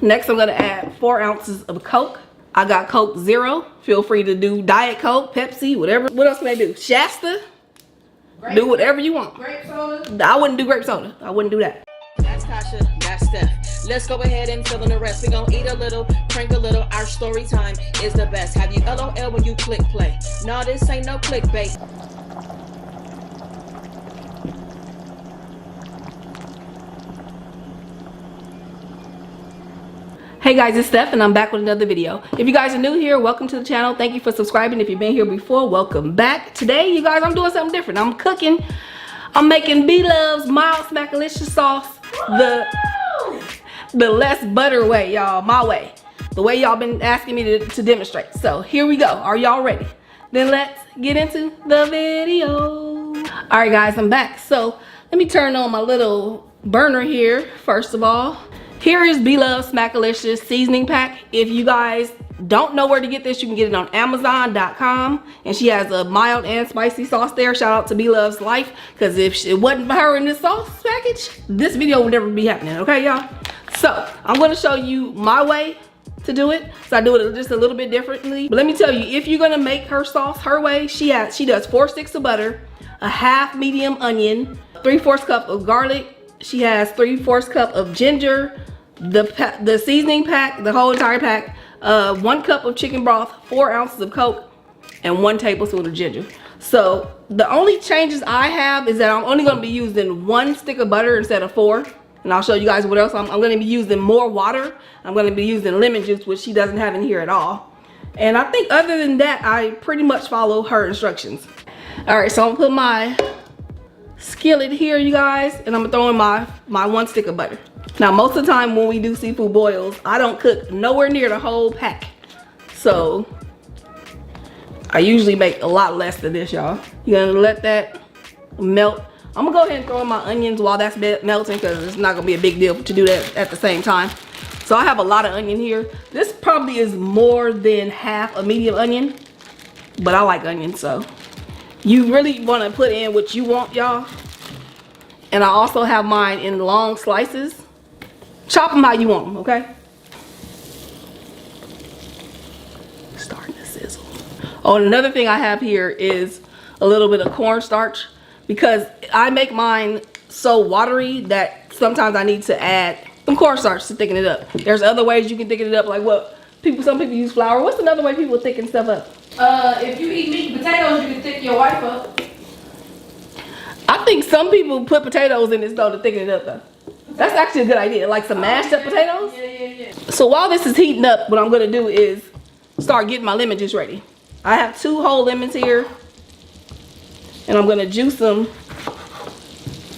Next, I'm gonna add 4 ounces of Coke. I got Coke Zero. Feel free to do Diet Coke, Pepsi, whatever. What else can I do? Shasta? Do whatever you want. Grape soda? I wouldn't do grape soda. I wouldn't do that. That's Tasha, that's Steph. Let's go ahead and fill in the rest. We gon' eat a little, drink a little. Our story time is the best. Have you LOL when you click play? No, this ain't no clickbait. Hey guys, it's Steph and I'm back with another video. If you guys are new here, welcome to the channel. Thank you for subscribing. If you've been here before, welcome back. Today, you guys, I'm doing something different. I'm cooking. I'm making Bloveslife mild Smackalicious sauce. The less butter way, y'all. My way. The way y'all been asking me to demonstrate. So here we go. Are y'all ready? Then let's get into the video. Alright guys, I'm back. So let me turn on my little burner here, first of all. Here is Bloveslife Smackalicious seasoning pack. If you guys don't know where to get this, you can get it on Amazon.com. And she has a mild and spicy sauce there. Shout out to Bloveslife, because if it wasn't for her in this sauce package, this video would never be happening, okay y'all? So I'm gonna show you my way to do it. So I do it just a little bit differently. But let me tell you, if you're gonna make her sauce her way, she does 4 sticks of butter, a half medium onion, 3/4 cup of garlic. She has 3/4 cup of ginger, the seasoning pack, the whole entire pack, 1 cup of chicken broth, 4 ounces of Coke, and 1 tablespoon of ginger. So the only changes I have is that I'm only going to be using 1 stick of butter instead of 4. And I'll show you guys what else. I'm going to be using more water. I'm going to be using lemon juice, which she doesn't have in here at all. And I think other than that, I pretty much follow her instructions. All right, so I'm going to put my skillet here, you guys, and I'm gonna throw in my 1 stick of butter. Now most of the time when we do seafood boils, I don't cook nowhere near the whole pack, so I usually make a lot less than this, y'all. You're gonna let that melt. I'm gonna go ahead and throw in my onions while that's melting, because it's not gonna be a big deal to do that at the same time. So I have a lot of onion here. This probably is more than half a medium onion, but I like onion, so you really want to put in what you want, y'all. And I also have mine in long slices. Chop them how you want them, okay? Starting to sizzle. Oh, and another thing I have here is a little bit of cornstarch, because I make mine so watery that sometimes I need to add some cornstarch to thicken it up. There's other ways you can thicken it up, like some people use flour. What's another way people thicken stuff up? If you eat meat and potatoes, you can thicken your wife up. I think some people put potatoes in this though to thicken it up though. That's actually a good idea, like some mashed up potatoes. Yeah. So while this is heating up, what I'm gonna do is start getting my lemon juice ready. I have 2 whole lemons here, and I'm gonna juice them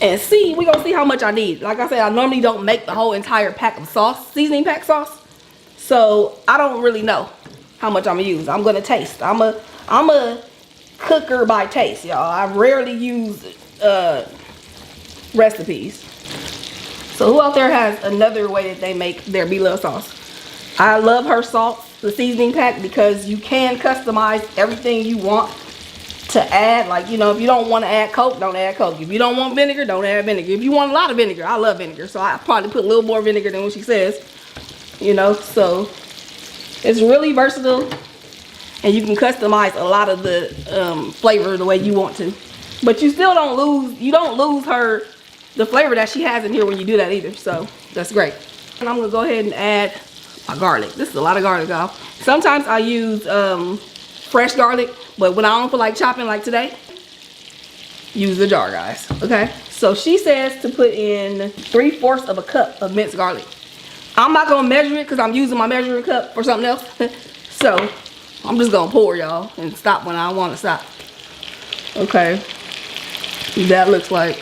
and we're gonna see how much I need. Like I said, I normally don't make the whole entire pack of sauce, seasoning pack sauce, so I don't really know how much I'm gonna use. I'm gonna taste. I'm a cooker by taste, y'all. I rarely use recipes. So who out there has another way that they make their Bloveslife sauce? I love her sauce, the seasoning pack, because you can customize everything you want to add. Like, you know, if you don't want to add Coke, don't add Coke. If you don't want vinegar, don't add vinegar. If you want a lot of vinegar, I love vinegar, so I probably put a little more vinegar than what she says, you know. So it's really versatile, and you can customize a lot of the flavor the way you want to. But you still don't lose, the flavor that she has in here when you do that either. So that's great. And I'm gonna go ahead and add my garlic. This is a lot of garlic, y'all. Sometimes I use fresh garlic, but when I don't feel like chopping like today, use the jar, guys, okay? So she says to put in 3/4 of a cup of minced garlic. I'm not gonna measure it because I'm using my measuring cup for something else. So I'm just gonna pour, y'all, and stop when I want to stop. Okay, that looks good.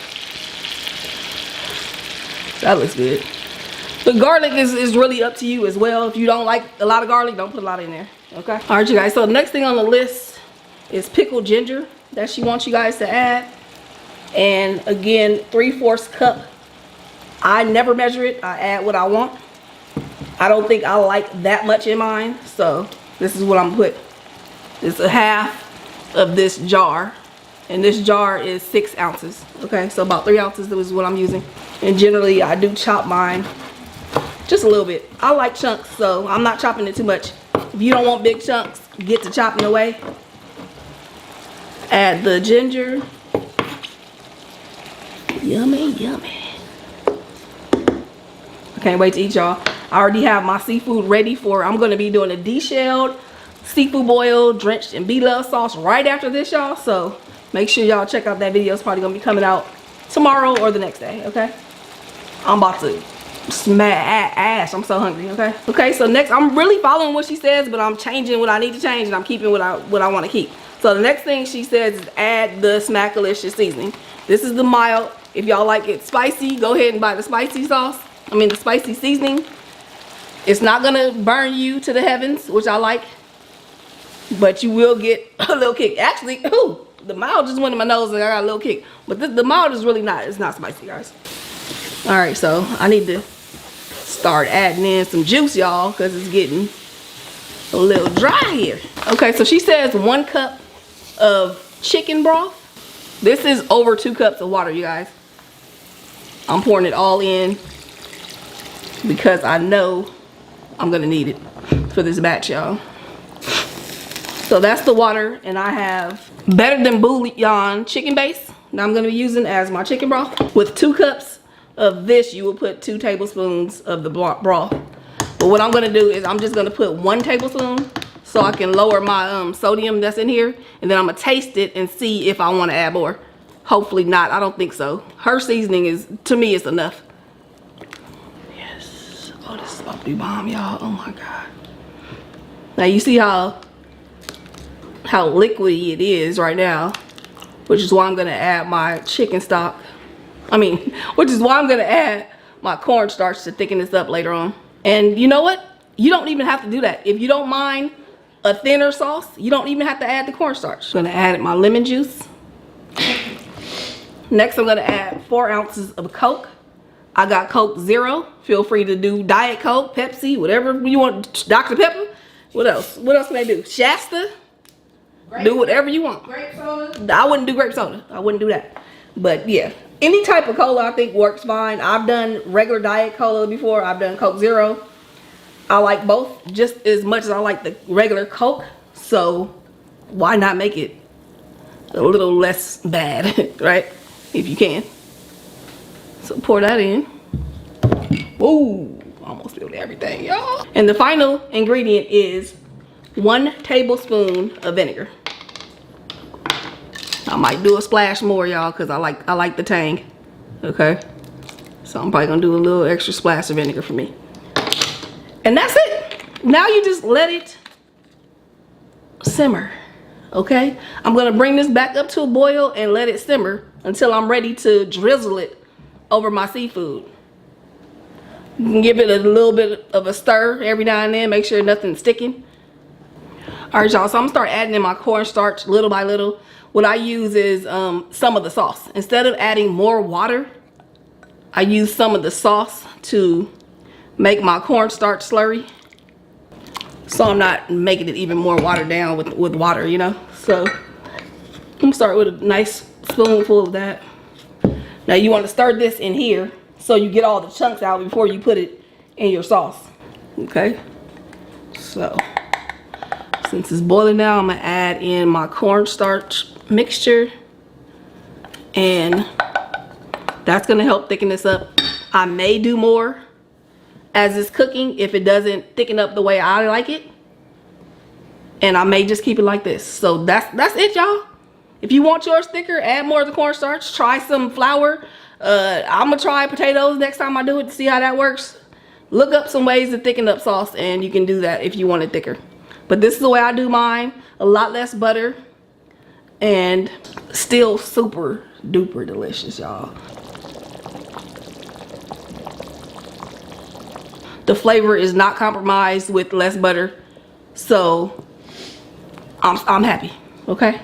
The garlic is really up to you as well. If you don't like a lot of garlic, don't put a lot in there, okay? All right, you guys, so the next thing on the list is pickled ginger that she wants you guys to add. And again, 3/4 cup. I never measure it, I add what I want. I don't think I like that much in mine, so this is what I'm gonna put. It's a half of this jar, and this jar is 6 ounces, okay? So about 3 ounces is what I'm using. And generally I do chop mine Just a little bit. I like chunks, so I'm not chopping it too much. If you don't want big chunks, get to chopping away. Add the ginger. Yummy, yummy. I can't wait to eat, y'all. I already have my seafood ready for, I'm gonna be doing a deshelled seafood boil drenched in B-Love sauce right after this, y'all. So make sure y'all check out that video. It's probably gonna be coming out tomorrow or the next day, okay? I'm about to smash ass. I'm so hungry, okay? Okay, so next, I'm really following what she says, but I'm changing what I need to change, and I'm keeping what I want to keep. So the next thing she says is add the Smackalicious seasoning. This is the mild. If y'all like it spicy, go ahead and buy the spicy sauce. I mean the spicy seasoning. It's not gonna burn you to the heavens, which I like, but you will get a little kick. Actually, ooh, the mild just went in my nose and I got a little kick. But the mild is really not, it's not spicy, guys. All right, so I need to start adding in some juice, y'all, because it's getting a little dry here. Okay, so she says 1 cup of chicken broth. This is over 2 cups of water, you guys. I'm pouring it all in because I know I'm gonna need it for this batch, y'all. So that's the water, and I have Better Than Bouillon chicken base that I'm gonna be using as my chicken broth. With 2 cups of this, you will put 2 tablespoons of the broth. But what I'm gonna do is I'm just gonna put 1 tablespoon so I can lower my sodium that's in here, and then I'm gonna taste it and see if I want to add more. Hopefully not. I don't think so. Her seasoning is, to me, it's enough. Yes. Oh, this is about to be bomb, y'all. Oh my god. Now you see how liquidy it is right now, which is why I'm gonna add my chicken stock. Which is why I'm gonna add my cornstarch to thicken this up later on. And you know what? You don't even have to do that. If you don't mind a thinner sauce, you don't even have to add the cornstarch. I'm gonna add my lemon juice. Next, I'm gonna add 4 ounces of Coke. I got Coke Zero. Feel free to do Diet Coke, Pepsi, whatever you want. Dr. Pepper. What else? What else can I do? Shasta. Do whatever you want. Grape soda? I wouldn't do grape soda. I wouldn't do that. But yeah, any type of cola I think works fine. I've done regular Diet Cola before. I've done Coke Zero. I like both just as much as I like the regular Coke. So why not make it a little less bad, right? If you can. So pour that in. Ooh, almost spilled everything, y'all. And the final ingredient is 1 tablespoon of vinegar. I might do a splash more, y'all, because I like the tang. Okay. So I'm probably gonna do a little extra splash of vinegar for me. And that's it. Now you just let it simmer. Okay, I'm gonna bring this back up to a boil and let it simmer until I'm ready to drizzle it over my seafood. You can give it a little bit of a stir every now and then, make sure nothing's sticking. All right, y'all, so I'm gonna start adding in my cornstarch little by little. What I use is some of the sauce. Instead of adding more water, I use some of the sauce to make my cornstarch slurry. So I'm not making it even more watered down with water, you know? So I'm gonna start with a nice spoonful of that. Now you wanna stir this in here so you get all the chunks out before you put it in your sauce, okay? So since it's boiling now, I'm gonna add in my cornstarch mixture, and that's gonna help thicken this up. I may do more as it's cooking if it doesn't thicken up the way I like it, and I may just keep it like this. So that's it, y'all. If you want yours thicker, add more of the cornstarch. Try some flour. I'm gonna try potatoes next time I do it to see how that works. Look up some ways to thicken up sauce, and you can do that if you want it thicker. But this is the way I do mine. A lot less butter, and still super duper delicious, y'all. The flavor is not compromised with less butter, so I'm happy, okay?